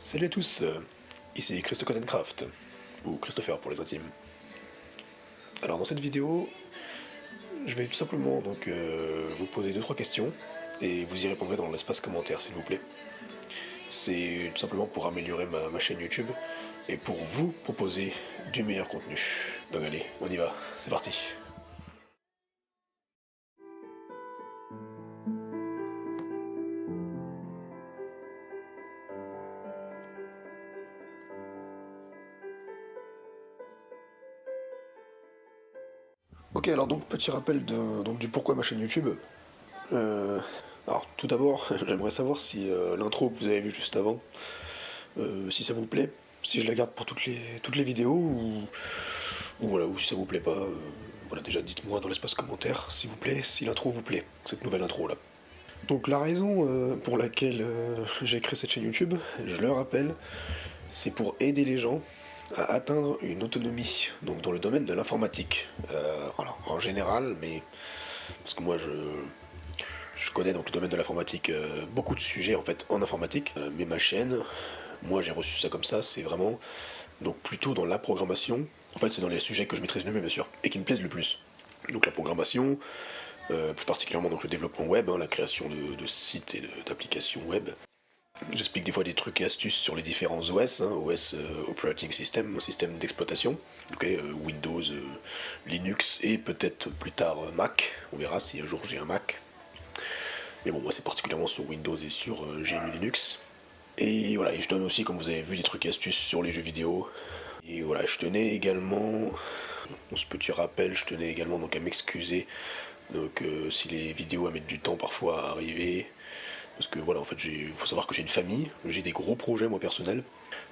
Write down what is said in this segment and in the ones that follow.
Salut à tous, ici Christopher Craft, ou Christopher pour les intimes. Alors dans cette vidéo, je vais tout simplement vous poser deux trois questions et vous y répondrez dans l'espace commentaire s'il vous plaît. C'est tout simplement pour améliorer ma chaîne YouTube et pour vous proposer du meilleur contenu. Donc allez, on y va, c'est parti. Ok, alors donc petit rappel du pourquoi ma chaîne YouTube. Alors tout d'abord, j'aimerais savoir si l'intro que vous avez vue juste avant, si ça vous plaît, si je la garde pour toutes les vidéos ou voilà, ou si ça vous plaît pas. Voilà, déjà dites-moi dans l'espace commentaire, s'il vous plaît, si l'intro vous plaît, cette nouvelle intro là. Donc la raison pour laquelle j'ai créé cette chaîne YouTube, je le rappelle, c'est pour aider les gens à atteindre une autonomie, donc dans le domaine de l'informatique. Alors, en général, mais parce que moi je connais donc le domaine de l'informatique, beaucoup de sujets en fait en informatique, mais ma chaîne, moi j'ai reçu ça comme ça, c'est vraiment donc plutôt dans la programmation. En fait, c'est dans les sujets que je maîtrise le mieux, bien sûr, et qui me plaisent le plus. Donc la programmation, plus particulièrement donc le développement web, hein, la création de sites et d'applications web. J'explique des fois des trucs et astuces sur les différents OS, hein, OS Operating System, système d'exploitation, okay, Windows, Linux et peut-être plus tard Mac. On verra si un jour j'ai un Mac. Mais bon, moi c'est particulièrement sur Windows et sur GNU Linux. Et voilà, et je donne aussi, comme vous avez vu, des trucs et astuces sur les jeux vidéo. Et voilà, je tenais également, dans ce petit rappel, je tenais également donc à m'excuser donc si les vidéos mettent du temps parfois à arriver. Parce que voilà, en fait, il faut savoir que j'ai une famille, j'ai des gros projets moi personnels.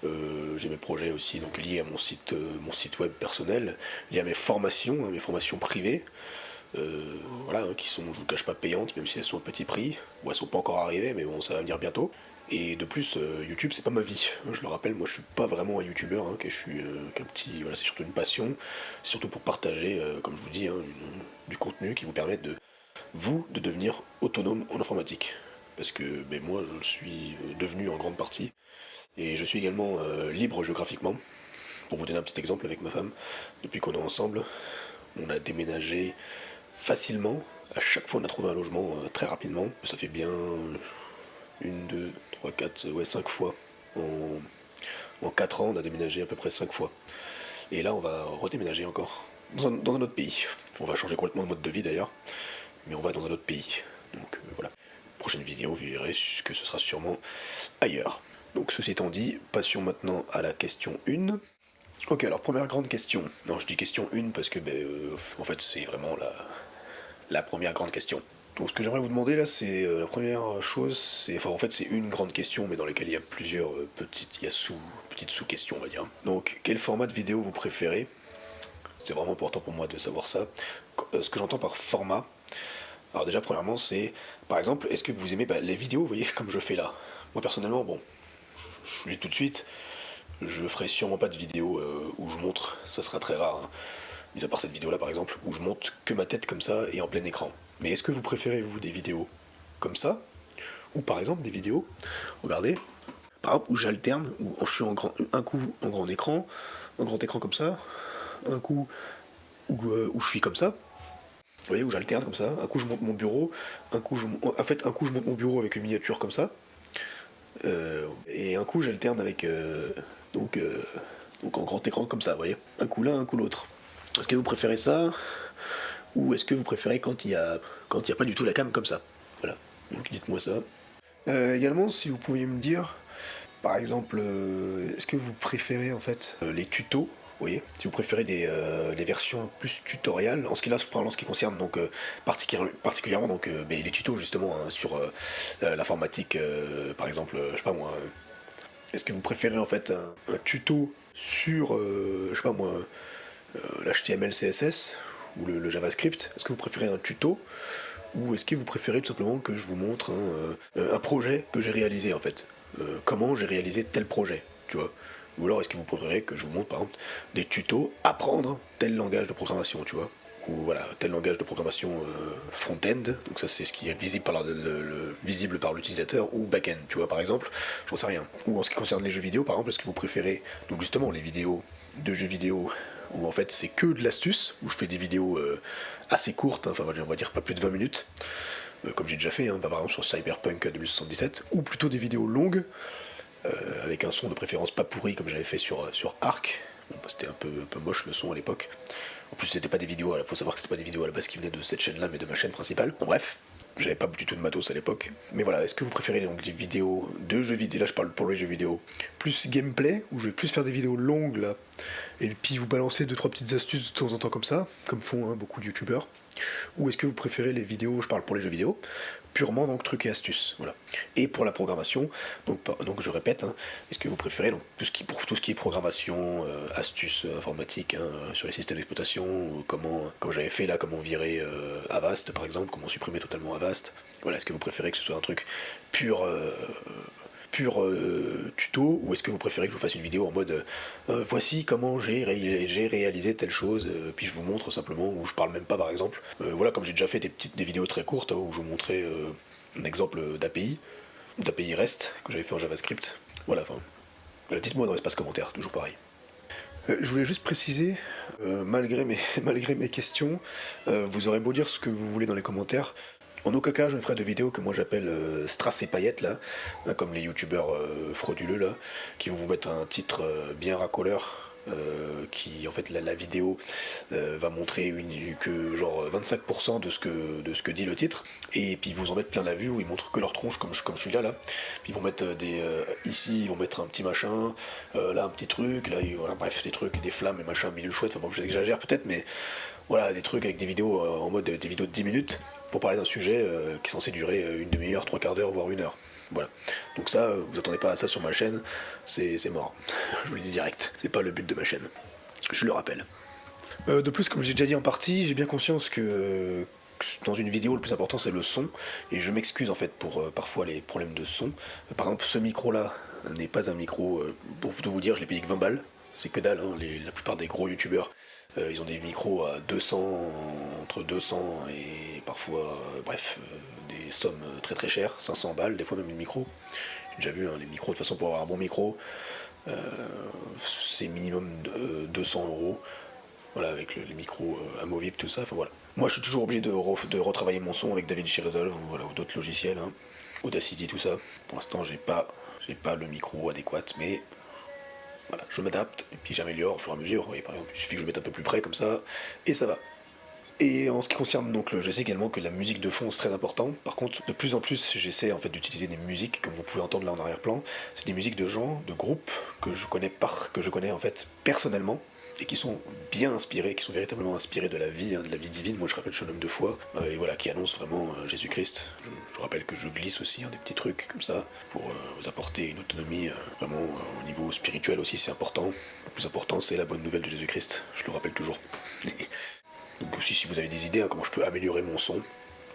J'ai mes projets aussi donc liés à mon site web personnel, liés à mes formations privées. Voilà, hein, qui sont, je vous le cache pas, payantes, même si elles sont à petit prix. Bon, elles sont pas encore arrivées, mais bon, ça va venir bientôt. Et de plus, YouTube, c'est pas ma vie. Je le rappelle, moi, je suis pas vraiment un YouTuber, hein, que je suis qu'un petit, voilà, c'est surtout une passion, surtout pour partager, comme je vous dis, hein, du contenu qui vous permette de devenir autonome en informatique. Parce que ben, moi, je le suis devenu en grande partie, et je suis également libre géographiquement. Pour vous donner un petit exemple avec ma femme, depuis qu'on est ensemble, on a déménagé facilement. À chaque fois, on a trouvé un logement très rapidement. Ça fait bien une, deux, trois, quatre, ouais, 5 fois. En 4 ans, on a déménagé à peu près 5 fois. Et là, on va redéménager encore dans un autre pays. On va changer complètement de mode de vie d'ailleurs, mais on va dans un autre pays. Donc voilà. Prochaine vidéo, vous verrez que ce sera sûrement ailleurs. Donc ceci étant dit, passions maintenant à la question 1. Ok, alors première grande question. Non, je dis question 1 parce que en fait c'est vraiment la première grande question. Donc ce que j'aimerais vous demander là, c'est la première chose, c'est enfin en fait c'est une grande question, mais dans laquelle il y a plusieurs petites sous-questions, on va dire. Donc quel format de vidéo vous préférez? C'est vraiment important pour moi de savoir ça. Ce que j'entends par format, alors déjà premièrement c'est, par exemple, est-ce que vous aimez les vidéos, vous voyez, comme je fais là? Moi personnellement, bon, je vous dis tout de suite, je ferai sûrement pas de vidéo où je montre, ça sera très rare, hein, mis à part cette vidéo là par exemple, où je monte que ma tête comme ça et en plein écran. Mais est-ce que vous préférez vous des vidéos comme ça, ou par exemple des vidéos, regardez, par exemple où j'alterne, où je suis un coup en grand écran, un grand écran comme ça, un coup où je suis comme ça, vous voyez, où j'alterne comme ça, un coup je monte mon bureau, un coup je monte mon bureau avec une miniature comme ça, et un coup j'alterne avec donc, euh, donc en grand écran comme ça, vous voyez, un coup l'un, un coup l'autre. Est-ce que vous préférez ça, ou est-ce que vous préférez quand il y a pas du tout la cam comme ça? Voilà, donc dites-moi ça. Également, si vous pouviez me dire, par exemple, est-ce que vous préférez en fait les tutos, vous voyez, si vous préférez des versions plus tutoriales, en ce qui concerne donc particulièrement donc les tutos justement hein, sur l'informatique, par exemple, je sais pas moi, est-ce que vous préférez en fait un tuto sur, je sais pas moi, l'HTML, CSS ou le JavaScript? Est-ce que vous préférez un tuto ou est-ce que vous préférez tout simplement que je vous montre un projet que j'ai réalisé en fait? Comment j'ai réalisé tel projet, tu vois? Ou alors est-ce que vous préférez que je vous montre par exemple des tutos, apprendre tel langage de programmation, tu vois? ou voilà, tel langage de programmation front-end, donc ça c'est ce qui est visible visible par l'utilisateur, ou back-end, tu vois, par exemple, j'en sais rien. Ou en ce qui concerne les jeux vidéo, par exemple, est-ce que vous préférez, donc justement, les vidéos de jeux vidéo, où en fait c'est que de l'astuce, où je fais des vidéos assez courtes, hein, enfin on va dire pas plus de 20 minutes, comme j'ai déjà fait, hein, par exemple sur Cyberpunk 2077, ou plutôt des vidéos longues, avec un son de préférence pas pourri comme j'avais fait sur Arc. Bon, bah, c'était un peu moche le son à l'époque. En plus c'était pas des vidéos, faut savoir que c'était pas des vidéos à la base qui venaient de cette chaîne là mais de ma chaîne principale. Bon bref, j'avais pas du tout de matos à l'époque. Mais voilà, est-ce que vous préférez donc des vidéos de jeux vidéo, là je parle pour les jeux vidéo, plus gameplay, où je vais plus faire des vidéos longues là, et puis vous balancer 2-3 petites astuces de temps en temps comme ça, comme font beaucoup de youtubeurs, ou est-ce que vous préférez les vidéos, je parle pour les jeux vidéo, purement donc trucs et astuces, voilà. Et pour la programmation, donc je répète, hein, est-ce que vous préférez donc pour tout ce qui est programmation, astuces informatiques sur les systèmes d'exploitation, comme j'avais fait là, comment virer Avast par exemple, comment supprimer totalement Avast, voilà, est-ce que vous préférez que ce soit un truc pur tuto, ou est-ce que vous préférez que je vous fasse une vidéo en mode voici comment j'ai réalisé telle chose, puis je vous montre simplement, ou je parle même pas par exemple. Voilà, comme j'ai déjà fait des vidéos très courtes où je vous montrais un exemple d'API REST que j'avais fait en JavaScript. Voilà, enfin, dites-moi dans l'espace commentaire, toujours pareil. Je voulais juste préciser, malgré mes questions, vous aurez beau dire ce que vous voulez dans les commentaires, en aucun cas je ne ferai de vidéos que moi j'appelle strass et paillettes là, hein, comme les youtubeurs frauduleux là, qui vont vous mettre un titre bien racoleur, qui en fait la vidéo va montrer que genre 25% de ce que dit le titre, et puis ils vous en mettent plein la vue où ils montrent que leur tronche comme je suis là, puis ils vont mettre ici ils vont mettre un petit machin, là un petit truc, là voilà, bref des trucs, des flammes et machin, milieu chouette, enfin bon j'exagère peut-être, mais voilà, des trucs avec des vidéos en mode des vidéos de 10 minutes pour parler d'un sujet qui est censé durer une demi-heure, trois quarts d'heure, voire une heure. Voilà. Donc ça, vous attendez pas à ça sur ma chaîne, c'est mort. Je vous le dis direct, c'est pas le but de ma chaîne. Je le rappelle. De plus, comme j'ai déjà dit en partie, j'ai bien conscience que dans une vidéo, le plus important c'est le son, et je m'excuse en fait pour parfois les problèmes de son. Par exemple, ce micro-là n'est pas un micro, pour tout vous dire, je l'ai payé que 20 balles, c'est que dalle, hein, la plupart des gros youtubeurs ils ont des micros à 200, entre 200 et parfois, bref, des sommes très très chères, 500 balles, des fois même le micro. J'ai déjà vu les micros, de toute façon pour avoir un bon micro, c'est minimum 200 euros, voilà, avec les micros amovibles, tout ça, enfin voilà. Moi je suis toujours obligé de retravailler mon son avec DaVinci Resolve voilà, ou d'autres logiciels, hein, Audacity, tout ça. Pour l'instant j'ai pas le micro adéquat, mais voilà, je m'adapte, et puis j'améliore au fur et à mesure. Vous voyez, par exemple, il suffit que je mette un peu plus près comme ça, et ça va. Et en ce qui concerne donc je sais également que la musique de fond c'est très important. Par contre, de plus en plus, j'essaie en fait d'utiliser des musiques, comme vous pouvez entendre là en arrière-plan. C'est des musiques de gens, de groupes que je connais en fait personnellement, et qui sont bien inspirés, qui sont véritablement inspirés de la vie divine. Moi je rappelle, je suis un homme de foi, et voilà, qui annonce vraiment Jésus-Christ. Je rappelle que je glisse aussi des petits trucs comme ça, pour vous apporter une autonomie, vraiment au niveau spirituel aussi c'est important. Le plus important c'est la bonne nouvelle de Jésus-Christ, je le rappelle toujours. Donc aussi si vous avez des idées, comment je peux améliorer mon son,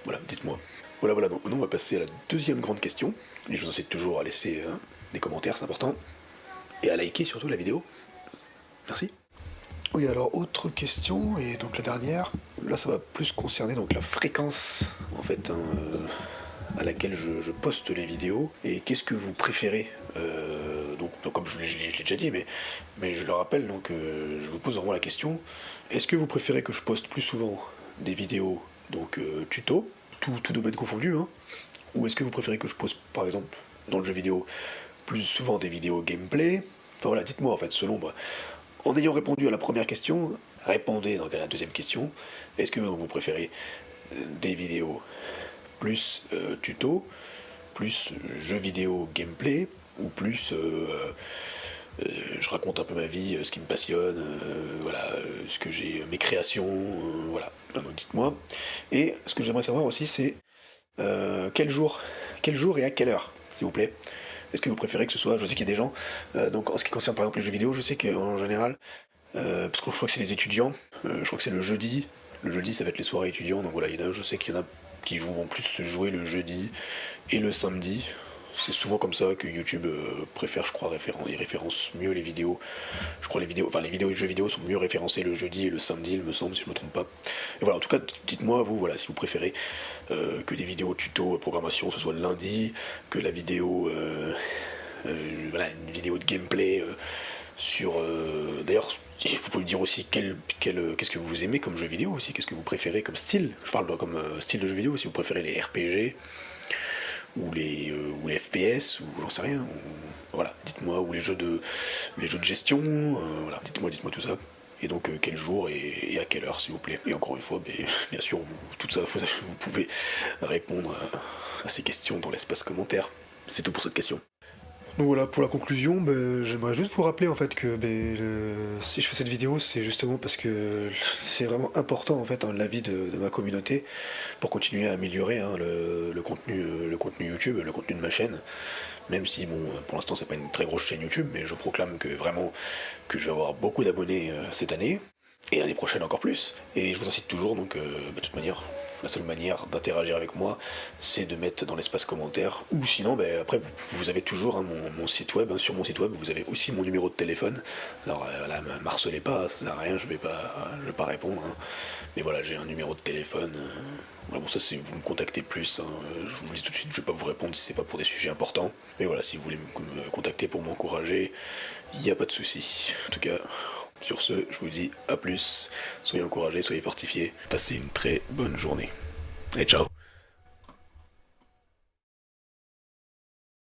voilà, dites-moi. Voilà, donc maintenant on va passer à la deuxième grande question. Et je vous incite toujours à laisser des commentaires, c'est important. Et à liker surtout la vidéo. Merci. Oui, alors autre question, et donc la dernière, là ça va plus concerner donc la fréquence en fait à laquelle je poste les vidéos, et qu'est-ce que vous préférez, donc comme je l'ai déjà dit, mais je le rappelle, donc je vous pose vraiment la question, est-ce que vous préférez que je poste plus souvent des vidéos donc tuto, tout domaine confondu, hein, ou est-ce que vous préférez que je poste par exemple dans le jeu vidéo plus souvent des vidéos gameplay, enfin voilà, dites-moi en fait, selon moi. En ayant répondu à la première question, répondez donc à la deuxième question. Est-ce que vous préférez des vidéos plus tuto, plus jeux vidéo gameplay, ou plus je raconte un peu ma vie, ce qui me passionne, voilà, ce que j'ai, mes créations, voilà. Donc dites-moi. Et ce que j'aimerais savoir aussi, c'est quel jour et à quelle heure, s'il vous plaît. Est-ce que vous préférez que ce soit, je sais qu'il y a des gens, donc en ce qui concerne par exemple les jeux vidéo, je sais qu'en général, parce que je crois que c'est les étudiants, je crois que c'est le jeudi ça va être les soirées étudiants, donc voilà, je sais qu'il y en a qui vont plus se jouer le jeudi et le samedi, c'est souvent comme ça que YouTube préfère, je crois, il référence mieux les vidéos. Je crois les vidéos de jeux vidéo sont mieux référencées le jeudi et le samedi, il me semble, si je me trompe pas. Et voilà, en tout cas, dites-moi, vous, voilà, si vous préférez que des vidéos tuto programmation ce soit le lundi, que la vidéo, voilà, une vidéo de gameplay sur. D'ailleurs, vous pouvez me dire aussi qu'est-ce que vous aimez comme jeu vidéo aussi, qu'est-ce que vous préférez comme style. Je parle comme style de jeu vidéo, si vous préférez les RPG ou les FPS, ou j'en sais rien. Voilà, dites-moi, ou les jeux de gestion, voilà, dites-moi tout ça. Et donc quel jour et à quelle heure, s'il vous plaît. Et encore une fois, bien sûr, tout ça, vous pouvez répondre à ces questions dans l'espace commentaire. C'est tout pour cette question. Donc voilà, pour la conclusion, j'aimerais juste vous rappeler en fait que si je fais cette vidéo, c'est justement parce que c'est vraiment important en fait, hein, l'avis de ma communauté pour continuer à améliorer, hein, le contenu YouTube, le contenu de ma chaîne. Même si bon, pour l'instant c'est pas une très grosse chaîne YouTube, mais je proclame que vraiment que je vais avoir beaucoup d'abonnés cette année. Et l'année prochaine encore plus. Et je vous incite toujours, donc de toute manière, la seule manière d'interagir avec moi, c'est de mettre dans l'espace commentaire. Ou sinon, après, vous avez toujours, hein, mon site web. Hein, sur mon site web, vous avez aussi mon numéro de téléphone. Alors là, m'harcelez pas, ça sert à rien, je vais pas répondre. Hein. Mais voilà, j'ai un numéro de téléphone. Voilà, bon, ça, c'est vous me contactez plus. Hein. Je vous le dis tout de suite, je vais pas vous répondre si c'est pas pour des sujets importants. Mais voilà, si vous voulez me contacter pour m'encourager, il n'y a pas de souci. En tout cas. Sur ce, je vous dis à plus, soyez encouragés, soyez fortifiés, passez une très bonne journée. Et ciao.